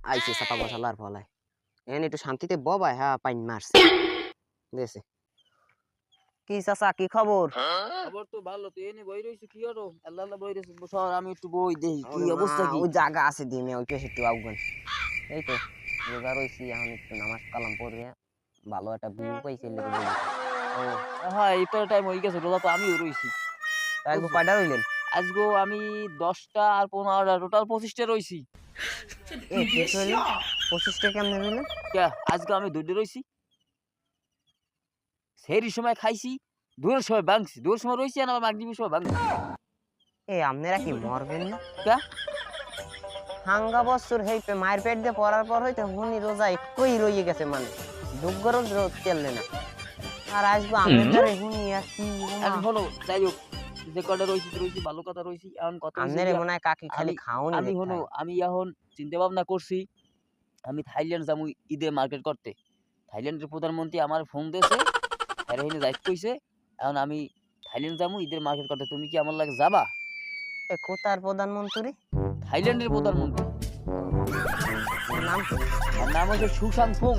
আইছে চাপা বসালার ফলায় এনে একটু শান্তিতে ববাই হ্যাঁ পাইন মারছে দেছে কি চাচা কি খবর খবর তো ভালো তো এনে বই রইছে কি আরো আল্লাহ আল্লাহ বই রইছে বসর আমি একটু বই দেখি কি অবস্থা কি ওই জায়গা আছে দিমে ওই পেছে একটু আউগান এই তো রোজা রইছি এখন একটু নামাজ কালাম পড়ে ভালো একটা ভিউ পাইছে লেগে বলি ও হ্যাঁ ইফতার টাইম হয়ে গেছে রোজা তো আমিও রইছি আজকে কয়টা রইলেন আজগো আমি 10টা আর 15টা টোটাল 25টা রইছি এ ঠিক হইল 25টা কেমনে রইলেন কে আজকে আমি দুইটা রইছি সেরি সময় খাইছি দুটোর সময় ভাঙছি দুটোর সময় রইছি আর আবার মাগরিবের সময় ভাঙছি এ আপনারা কি মরবেন না কে হাঙ্গা বছর হইতে মায়ের পেট দিয়ে পড়ার পর হইতে হুনি রোজা একই রইয়ে গেছে মানে দুগ্গরও চললে না আর আসবো আমাদের হুনি আর কি এখন হলো যাই হোক যে কটা রইছি ভালো কথা রইছি এখন কথা হইছে আপনারে গিয়া, মনে হয় কাকি খালি খাওনি আমি হলো আমি এখন চিন্তা ভাবনা করছি আমি থাইল্যান্ড যাবো ঈদে মার্কেট করতে থাইল্যান্ডের প্রধানমন্ত্রী আমার ফোন দিয়েছে আর এখানে যাইতে কইছে এখন আমি থাইল্যান্ড যাবো ঈদের মার্কেট করতে তুমি কি আমার লাগে যাবা কোথার প্রধানমন্ত্রী থাইল্যান্ডের প্রধানমন্ত্রী নাম কি? আর নাম হচ্ছে সুশান্ত ফুং